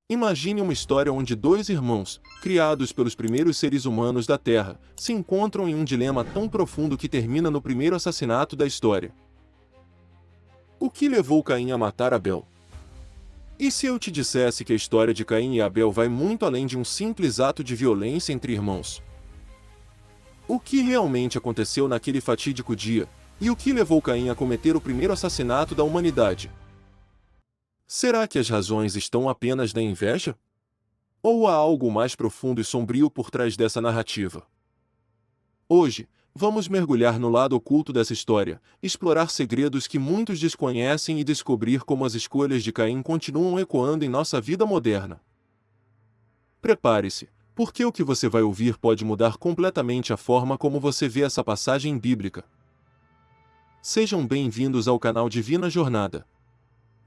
Imagine uma história onde dois irmãos, criados pelos primeiros seres humanos da Terra, se encontram em um dilema tão profundo que termina no primeiro assassinato da história. O que levou Caim a matar Abel? E se eu te dissesse que a história de Caim e Abel vai muito além de um simples ato de violência entre irmãos? O que realmente aconteceu naquele fatídico dia, e o que levou Caim a cometer o primeiro assassinato da humanidade? Será que as razões estão apenas na inveja? Ou há algo mais profundo e sombrio por trás dessa narrativa? Hoje, vamos mergulhar no lado oculto dessa história, explorar segredos que muitos desconhecem e descobrir como as escolhas de Caim continuam ecoando em nossa vida moderna. Prepare-se, porque o que você vai ouvir pode mudar completamente a forma como você vê essa passagem bíblica. Sejam bem-vindos ao canal Divina Jornada.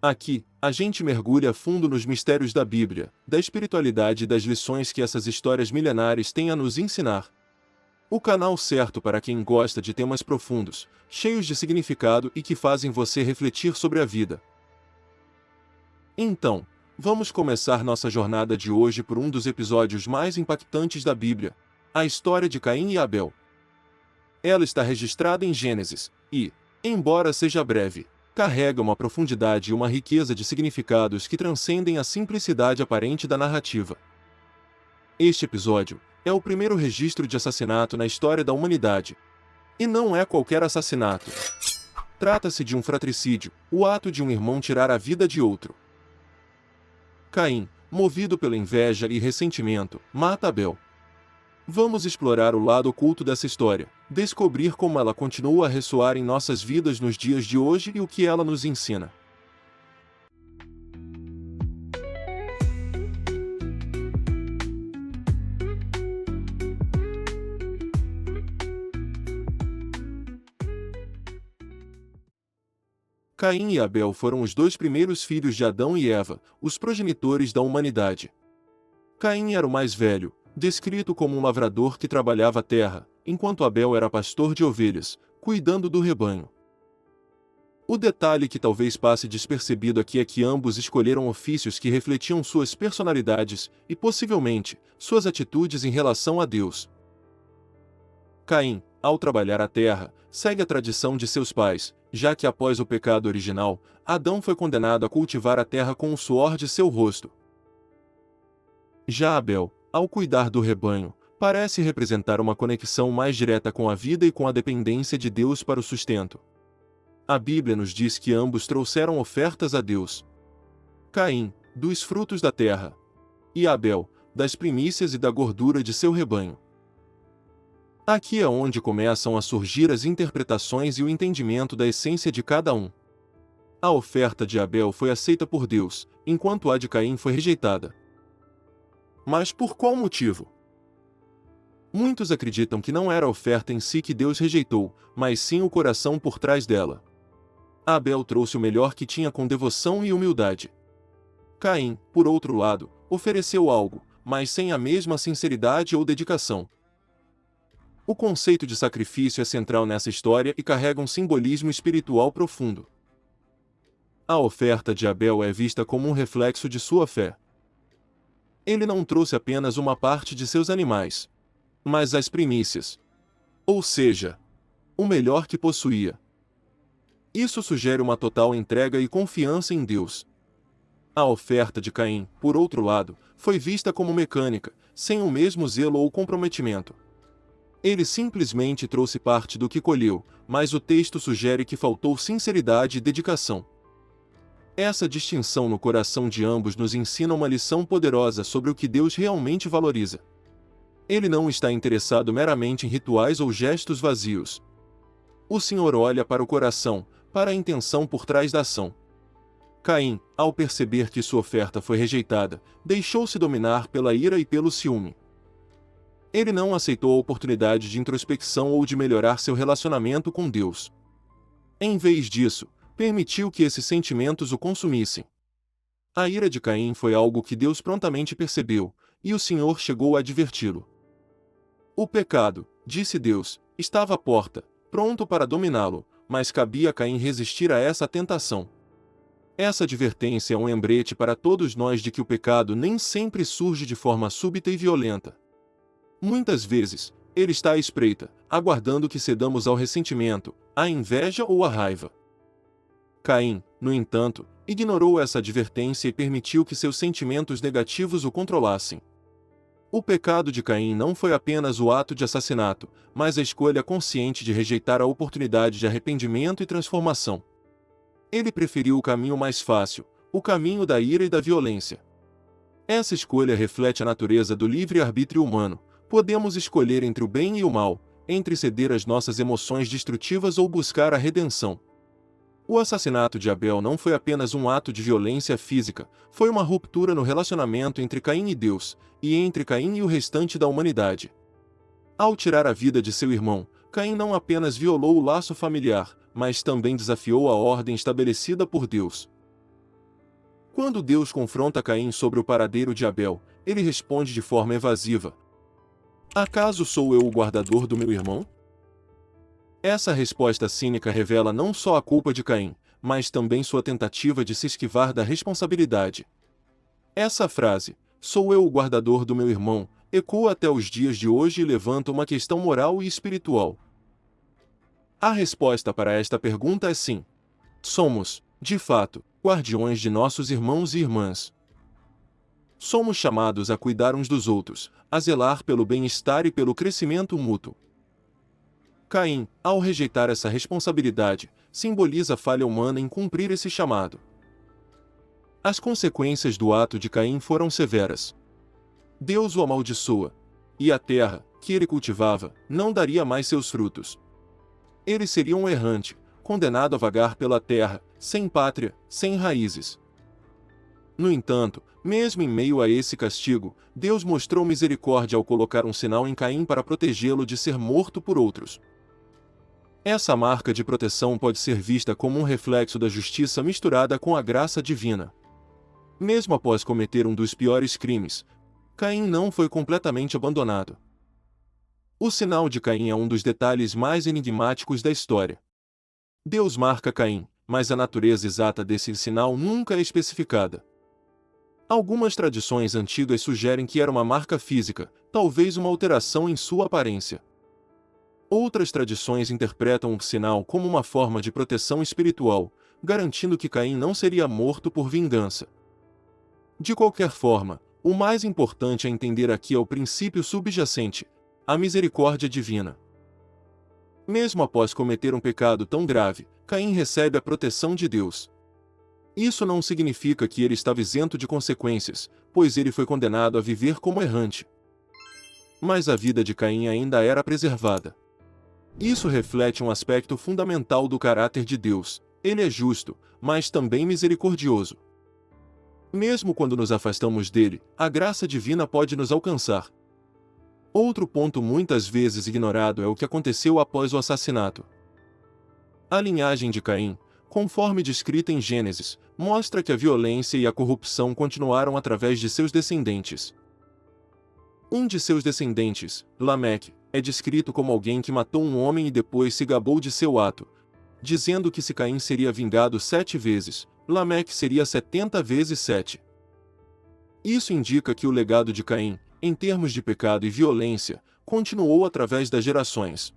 Aqui, a gente mergulha a fundo nos mistérios da Bíblia, da espiritualidade e das lições que essas histórias milenares têm a nos ensinar. O canal certo para quem gosta de temas profundos, cheios de significado e que fazem você refletir sobre a vida. Então, vamos começar nossa jornada de hoje por um dos episódios mais impactantes da Bíblia, a história de Caim e Abel. Ela está registrada em Gênesis e, embora seja breve, carrega uma profundidade e uma riqueza de significados que transcendem a simplicidade aparente da narrativa. Este episódio é o primeiro registro de assassinato na história da humanidade. E não é qualquer assassinato. Trata-se de um fratricídio, o ato de um irmão tirar a vida de outro. Caim, movido pela inveja e ressentimento, mata Abel. Vamos explorar o lado oculto dessa história, descobrir como ela continua a ressoar em nossas vidas nos dias de hoje e o que ela nos ensina. Caim e Abel foram os dois primeiros filhos de Adão e Eva, os progenitores da humanidade. Caim era o mais velho, descrito como um lavrador que trabalhava a terra, enquanto Abel era pastor de ovelhas, cuidando do rebanho. O detalhe que talvez passe despercebido aqui é que ambos escolheram ofícios que refletiam suas personalidades e, possivelmente, suas atitudes em relação a Deus. Caim, ao trabalhar a terra, segue a tradição de seus pais, já que após o pecado original, Adão foi condenado a cultivar a terra com o suor de seu rosto. Já Abel, ao cuidar do rebanho, parece representar uma conexão mais direta com a vida e com a dependência de Deus para o sustento. A Bíblia nos diz que ambos trouxeram ofertas a Deus. Caim, dos frutos da terra, e Abel, das primícias e da gordura de seu rebanho. Aqui é onde começam a surgir as interpretações e o entendimento da essência de cada um. A oferta de Abel foi aceita por Deus, enquanto a de Caim foi rejeitada. Mas por qual motivo? Muitos acreditam que não era a oferta em si que Deus rejeitou, mas sim o coração por trás dela. Abel trouxe o melhor que tinha com devoção e humildade. Caim, por outro lado, ofereceu algo, mas sem a mesma sinceridade ou dedicação. O conceito de sacrifício é central nessa história e carrega um simbolismo espiritual profundo. A oferta de Abel é vista como um reflexo de sua fé. Ele não trouxe apenas uma parte de seus animais, mas as primícias. Ou seja, o melhor que possuía. Isso sugere uma total entrega e confiança em Deus. A oferta de Caim, por outro lado, foi vista como mecânica, sem o mesmo zelo ou comprometimento. Ele simplesmente trouxe parte do que colheu, mas o texto sugere que faltou sinceridade e dedicação. Essa distinção no coração de ambos nos ensina uma lição poderosa sobre o que Deus realmente valoriza. Ele não está interessado meramente em rituais ou gestos vazios. O Senhor olha para o coração, para a intenção por trás da ação. Caim, ao perceber que sua oferta foi rejeitada, deixou-se dominar pela ira e pelo ciúme. Ele não aceitou a oportunidade de introspecção ou de melhorar seu relacionamento com Deus. Em vez disso, permitiu que esses sentimentos o consumissem. A ira de Caim foi algo que Deus prontamente percebeu, e o Senhor chegou a adverti-lo. O pecado, disse Deus, estava à porta, pronto para dominá-lo, mas cabia a Caim resistir a essa tentação. Essa advertência é um lembrete para todos nós de que o pecado nem sempre surge de forma súbita e violenta. Muitas vezes, ele está à espreita, aguardando que cedamos ao ressentimento, à inveja ou à raiva. Caim, no entanto, ignorou essa advertência e permitiu que seus sentimentos negativos o controlassem. O pecado de Caim não foi apenas o ato de assassinato, mas a escolha consciente de rejeitar a oportunidade de arrependimento e transformação. Ele preferiu o caminho mais fácil, o caminho da ira e da violência. Essa escolha reflete a natureza do livre-arbítrio humano. Podemos escolher entre o bem e o mal, entre ceder às nossas emoções destrutivas ou buscar a redenção. O assassinato de Abel não foi apenas um ato de violência física, foi uma ruptura no relacionamento entre Caim e Deus, e entre Caim e o restante da humanidade. Ao tirar a vida de seu irmão, Caim não apenas violou o laço familiar, mas também desafiou a ordem estabelecida por Deus. Quando Deus confronta Caim sobre o paradeiro de Abel, ele responde de forma evasiva: "Acaso sou eu o guardador do meu irmão?" Essa resposta cínica revela não só a culpa de Caim, mas também sua tentativa de se esquivar da responsabilidade. Essa frase, "sou eu o guardador do meu irmão", ecoa até os dias de hoje e levanta uma questão moral e espiritual. A resposta para esta pergunta é sim. Somos, de fato, guardiões de nossos irmãos e irmãs. Somos chamados a cuidar uns dos outros, a zelar pelo bem-estar e pelo crescimento mútuo. Caim, ao rejeitar essa responsabilidade, simboliza a falha humana em cumprir esse chamado. As consequências do ato de Caim foram severas. Deus o amaldiçoa, e a terra, que ele cultivava, não daria mais seus frutos. Ele seria um errante, condenado a vagar pela terra, sem pátria, sem raízes. No entanto, mesmo em meio a esse castigo, Deus mostrou misericórdia ao colocar um sinal em Caim para protegê-lo de ser morto por outros. Essa marca de proteção pode ser vista como um reflexo da justiça misturada com a graça divina. Mesmo após cometer um dos piores crimes, Caim não foi completamente abandonado. O sinal de Caim é um dos detalhes mais enigmáticos da história. Deus marca Caim, mas a natureza exata desse sinal nunca é especificada. Algumas tradições antigas sugerem que era uma marca física, talvez uma alteração em sua aparência. Outras tradições interpretam o sinal como uma forma de proteção espiritual, garantindo que Caim não seria morto por vingança. De qualquer forma, o mais importante a entender aqui é o princípio subjacente, a misericórdia divina. Mesmo após cometer um pecado tão grave, Caim recebe a proteção de Deus. Isso não significa que ele estava isento de consequências, pois ele foi condenado a viver como errante. Mas a vida de Caim ainda era preservada. Isso reflete um aspecto fundamental do caráter de Deus: ele é justo, mas também misericordioso. Mesmo quando nos afastamos dele, a graça divina pode nos alcançar. Outro ponto muitas vezes ignorado é o que aconteceu após o assassinato. A linhagem de Caim, conforme descrita em Gênesis, mostra que a violência e a corrupção continuaram através de seus descendentes. Um de seus descendentes, Lameque, é descrito como alguém que matou um homem e depois se gabou de seu ato, dizendo que se Caim seria vingado 7 vezes, Lameque seria 70 vezes 7. Isso indica que o legado de Caim, em termos de pecado e violência, continuou através das gerações.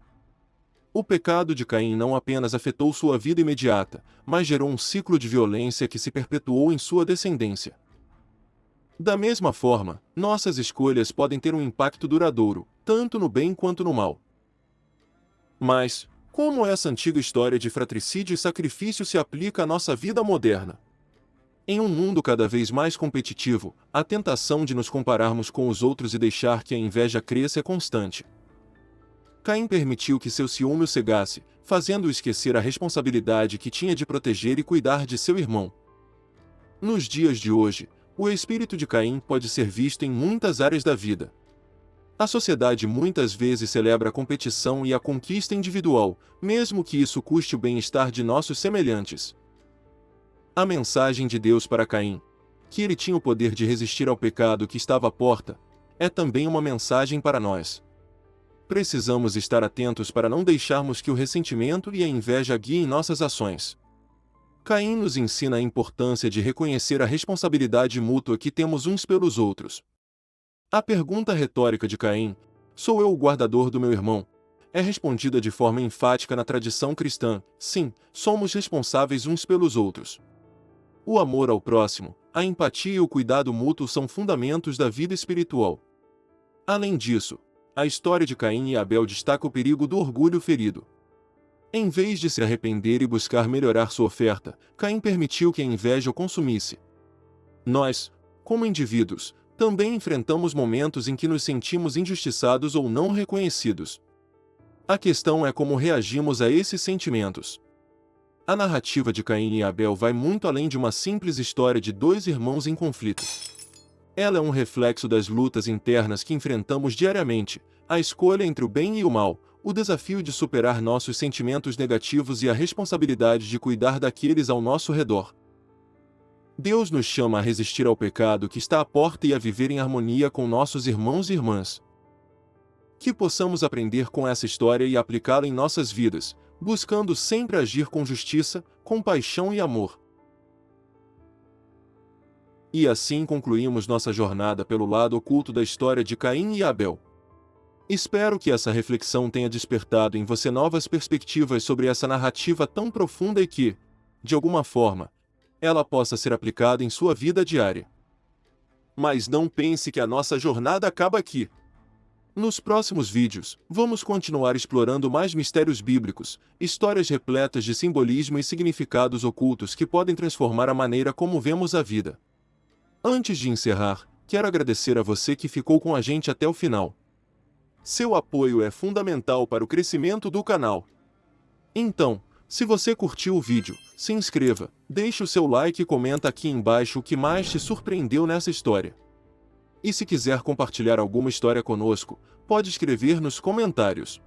O pecado de Caim não apenas afetou sua vida imediata, mas gerou um ciclo de violência que se perpetuou em sua descendência. Da mesma forma, nossas escolhas podem ter um impacto duradouro, tanto no bem quanto no mal. Mas, como essa antiga história de fratricídio e sacrifício se aplica à nossa vida moderna? Em um mundo cada vez mais competitivo, a tentação de nos compararmos com os outros e deixar que a inveja cresça é constante. Caim permitiu que seu ciúme o cegasse, fazendo-o esquecer a responsabilidade que tinha de proteger e cuidar de seu irmão. Nos dias de hoje, o espírito de Caim pode ser visto em muitas áreas da vida. A sociedade muitas vezes celebra a competição e a conquista individual, mesmo que isso custe o bem-estar de nossos semelhantes. A mensagem de Deus para Caim, que ele tinha o poder de resistir ao pecado que estava à porta, é também uma mensagem para nós. Precisamos estar atentos para não deixarmos que o ressentimento e a inveja guiem nossas ações. Caim nos ensina a importância de reconhecer a responsabilidade mútua que temos uns pelos outros. A pergunta retórica de Caim, sou eu o guardador do meu irmão? É respondida de forma enfática na tradição cristã, sim, somos responsáveis uns pelos outros. O amor ao próximo, a empatia e o cuidado mútuo são fundamentos da vida espiritual. Além disso, a história de Caim e Abel destaca o perigo do orgulho ferido. Em vez de se arrepender e buscar melhorar sua oferta, Caim permitiu que a inveja o consumisse. Nós, como indivíduos, também enfrentamos momentos em que nos sentimos injustiçados ou não reconhecidos. A questão é como reagimos a esses sentimentos. A narrativa de Caim e Abel vai muito além de uma simples história de dois irmãos em conflito. Ela é um reflexo das lutas internas que enfrentamos diariamente, a escolha entre o bem e o mal, o desafio de superar nossos sentimentos negativos e a responsabilidade de cuidar daqueles ao nosso redor. Deus nos chama a resistir ao pecado que está à porta e a viver em harmonia com nossos irmãos e irmãs. Que possamos aprender com essa história e aplicá-la em nossas vidas, buscando sempre agir com justiça, compaixão e amor. E assim concluímos nossa jornada pelo lado oculto da história de Caim e Abel. Espero que essa reflexão tenha despertado em você novas perspectivas sobre essa narrativa tão profunda e que, de alguma forma, ela possa ser aplicada em sua vida diária. Mas não pense que a nossa jornada acaba aqui. Nos próximos vídeos, vamos continuar explorando mais mistérios bíblicos, histórias repletas de simbolismo e significados ocultos que podem transformar a maneira como vemos a vida. Antes de encerrar, quero agradecer a você que ficou com a gente até o final. Seu apoio é fundamental para o crescimento do canal. Então, se você curtiu o vídeo, se inscreva, deixe o seu like e comenta aqui embaixo o que mais te surpreendeu nessa história. E se quiser compartilhar alguma história conosco, pode escrever nos comentários.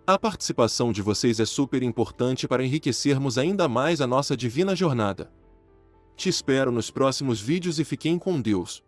A participação de vocês é super importante para enriquecermos ainda mais a nossa divina jornada. Te espero nos próximos vídeos e fiquem com Deus.